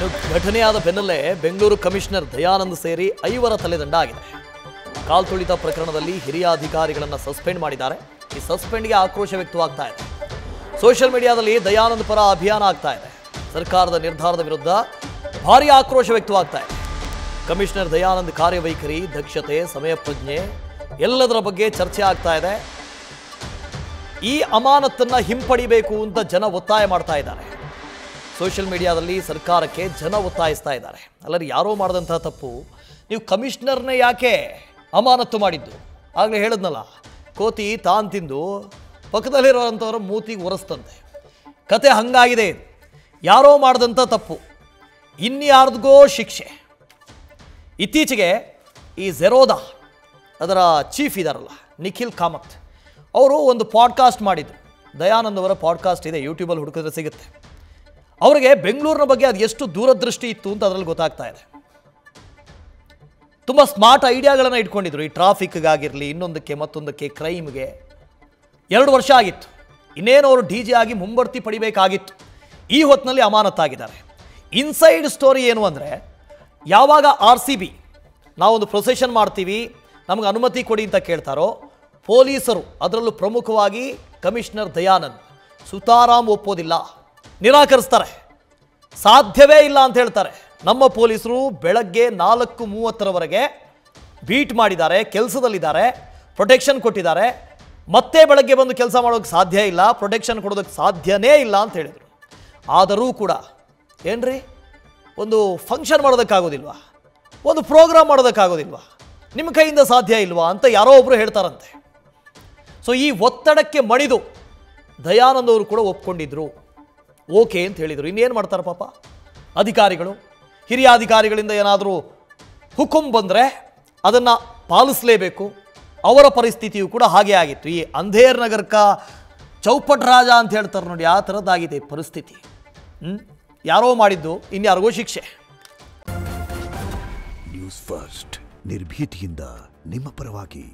ಇನ್ನು ಘಟನೆಯಾದ ಬೆನ್ನಲ್ಲೇ ಬೆಂಗಳೂರು ಕಮಿಷನರ್ ದಯಾನಂದ್ ಸೇರಿ 5 ತಲೆದಂಡ ಆಗಿದೆ. ಕಾಲ್ತುಳಿತ ಪ್ರಕರಣದಲ್ಲಿ ಹಿರಿಯ ಅಧಿಕಾರಿಗಳನ್ನು ಸಸ್ಪೆಂಡ್ ಮಾಡಿದ್ದಾರೆ. ಈ ಸಸ್ಪೆಂಡ್ಗೆ ಆಕ್ರೋಶ ವ್ಯಕ್ತವಾಗ್ತಾ ಇದೆ. ಸೋಷಿಯಲ್ ಮೀಡಿಯಾದಲ್ಲಿ ದಯಾನಂದ್ ಪರ ಅಭಿಯಾನ ಆಗ್ತಾ ಇದೆ. ಸರ್ಕಾರದ ನಿರ್ಧಾರದ ವಿರುದ್ಧ ಭಾರಿ ಆಕ್ರೋಶ ವ್ಯಕ್ತವಾಗ್ತಾ ಇದೆ. ಕಮಿಷನರ್ ದಯಾನಂದ್ ಕಾರ್ಯವೈಖರಿ, ದಕ್ಷತೆ, ಸಮಯ ಪ್ರಜ್ಞೆ ಎಲ್ಲದರ ಬಗ್ಗೆ ಚರ್ಚೆ ಆಗ್ತಾ ಇದೆ. ಈ ಅಮಾನತನ್ನ ಹಿಂಪಡಿಬೇಕು ಅಂತ ಜನ ಒತ್ತಾಯ ಮಾಡ್ತಾ ಇದ್ದಾರೆ. ಸೋಷಿಯಲ್ ಮೀಡಿಯಾದಲ್ಲಿ ಸರ್ಕಾರಕ್ಕೆ ಜನ ಒತ್ತಾಯಿಸ್ತಾ ಇದ್ದಾರೆ. ಅಲ್ಲರಿ ಯಾರೋ ಮಾಡಿದಂತಹ ತಪ್ಪು ನೀವು ಕಮಿಷನರ್ನೇ ಯಾಕೆ ಅಮಾನತ್ತು ಮಾಡಿದ್ದು? ಆಗಲೇ ಹೇಳಿದ್ನಲ್ಲ, ಕೋತಿ ತಾನು ತಿಂದು ಪಕ್ಕದಲ್ಲಿರೋವಂಥವ್ರ ಮೂತಿಗೆ ಒರೆಸ್ತಂತೆ. ಕತೆ ಹಂಗಾಗಿದೆ. ಯಾರೋ ಮಾಡಿದಂಥ ತಪ್ಪು ಇನ್ಯಾರ್ದಿಗೋ ಶಿಕ್ಷೆ. ಇತ್ತೀಚೆಗೆ ಈ ಝೆರೋದಾ ಅದರ ಚೀಫ್ ಇದ್ದಾರಲ್ಲ ನಿಖಿಲ್ ಕಾಮತ್, ಅವರು ಒಂದು ಪಾಡ್ಕಾಸ್ಟ್ ಮಾಡಿದರು. ದಯಾನಂದ್ ಅವರ ಪಾಡ್ಕಾಸ್ಟ್ ಇದೆ, ಯೂಟ್ಯೂಬಲ್ಲಿ ಹುಡುಕಿದ್ರೆ ಸಿಗುತ್ತೆ. ಅವರಿಗೆ ಬೆಂಗಳೂರಿನ ಬಗ್ಗೆ ಅದು ಎಷ್ಟು ದೂರದೃಷ್ಟಿ ಇತ್ತು ಅಂತ ಅದರಲ್ಲಿ ಗೊತ್ತಾಗ್ತಾ ಇದೆ. ತುಂಬ ಸ್ಮಾರ್ಟ್ ಐಡಿಯಾಗಳನ್ನು ಇಟ್ಕೊಂಡಿದ್ರು. ಈ ಟ್ರಾಫಿಕ್ಗಾಗಿರಲಿ, ಇನ್ನೊಂದಕ್ಕೆ ಮತ್ತೊಂದಕ್ಕೆ, ಕ್ರೈಮ್ಗೆ. 2 ವರ್ಷ ಆಗಿತ್ತು. ಇನ್ನೇನು ಅವರು ಡಿ ಜೆ ಆಗಿ ಮುಂಬಡ್ತಿ ಪಡಿಬೇಕಾಗಿತ್ತು. ಈ ಹೊತ್ತಿನಲ್ಲಿ ಅಮಾನತ್ತಾಗಿದ್ದಾರೆ. ಇನ್ಸೈಡ್ ಸ್ಟೋರಿ ಏನು ಅಂದರೆ, ಯಾವಾಗ RCB ನಾವೊಂದು ಪ್ರೊಸೆಷನ್ ಮಾಡ್ತೀವಿ, ನಮಗೆ ಅನುಮತಿ ಕೊಡಿ ಅಂತ ಕೇಳ್ತಾರೋ, ಪೊಲೀಸರು ಅದರಲ್ಲೂ ಪ್ರಮುಖವಾಗಿ ಕಮಿಷನರ್ ದಯಾನಂದ್ ಸುತಾರಾಮ್ ಒಪ್ಪೋದಿಲ್ಲ, ನಿರಾಕರಿಸ್ತಾರೆ. ಸಾಧ್ಯವೇ ಇಲ್ಲ ಅಂತ ಹೇಳ್ತಾರೆ. ನಮ್ಮ ಪೊಲೀಸರು ಬೆಳಗ್ಗೆ 4:30 ಬೀಟ್ ಮಾಡಿದ್ದಾರೆ, ಕೆಲಸದಲ್ಲಿದ್ದಾರೆ, ಪ್ರೊಟೆಕ್ಷನ್ ಕೊಟ್ಟಿದ್ದಾರೆ. ಮತ್ತೆ ಬೆಳಗ್ಗೆ ಬಂದು ಕೆಲಸ ಮಾಡೋಕ್ಕೆ ಸಾಧ್ಯ ಇಲ್ಲ, ಪ್ರೊಟೆಕ್ಷನ್ ಕೊಡೋದಕ್ಕೆ ಸಾಧ್ಯನೇ ಇಲ್ಲ ಅಂತ ಹೇಳಿದರು. ಆದರೂ ಕೂಡ ಏನ್ರಿ, ಒಂದು ಫಂಕ್ಷನ್ ಮಾಡೋದಕ್ಕಾಗೋದಿಲ್ವಾ, ಒಂದು ಪ್ರೋಗ್ರಾಮ್ ಮಾಡೋದಕ್ಕಾಗೋದಿಲ್ವಾ, ನಿಮ್ಮ ಕೈಯಿಂದ ಸಾಧ್ಯ ಇಲ್ವಾ ಅಂತ ಯಾರೋ ಒಬ್ಬರು ಹೇಳ್ತಾರಂತೆ. ಸೊ ಈ ಒತ್ತಡಕ್ಕೆ ಮಣಿದು ದಯಾನಂದ್ ಅವರು ಕೂಡ ಒಪ್ಕೊಂಡಿದ್ರು, ಓಕೆ ಅಂತ ಹೇಳಿದರು. ಇನ್ನೇನು ಮಾಡ್ತಾರೆ ಪಾಪ ಅಧಿಕಾರಿಗಳು. ಹಿರಿಯ ಅಧಿಕಾರಿಗಳಿಂದ ಏನಾದರೂ ಹುಕುಂ ಬಂದರೆ ಅದನ್ನು ಪಾಲಿಸಲೇಬೇಕು. ಅವರ ಪರಿಸ್ಥಿತಿಯು ಕೂಡ ಹಾಗೆ ಆಗಿತ್ತು. ಈ ಅಂಧೇರ್ ನಗರಕ ಚೌಪಟ್ ರಾಜ ಅಂತ ಹೇಳ್ತಾರೆ ನೋಡಿ, ಆ ಥರದ್ದಾಗಿದೆ ಪರಿಸ್ಥಿತಿ. ಯಾರೋ ಮಾಡಿದ್ದು ಇನ್ಯಾರಿಗೋ ಶಿಕ್ಷೆ. ನ್ಯೂಸ್ ಫಸ್ಟ್, ನಿರ್ಭೀತಿಯಿಂದ ನಿಮ್ಮ ಪರವಾಗಿ.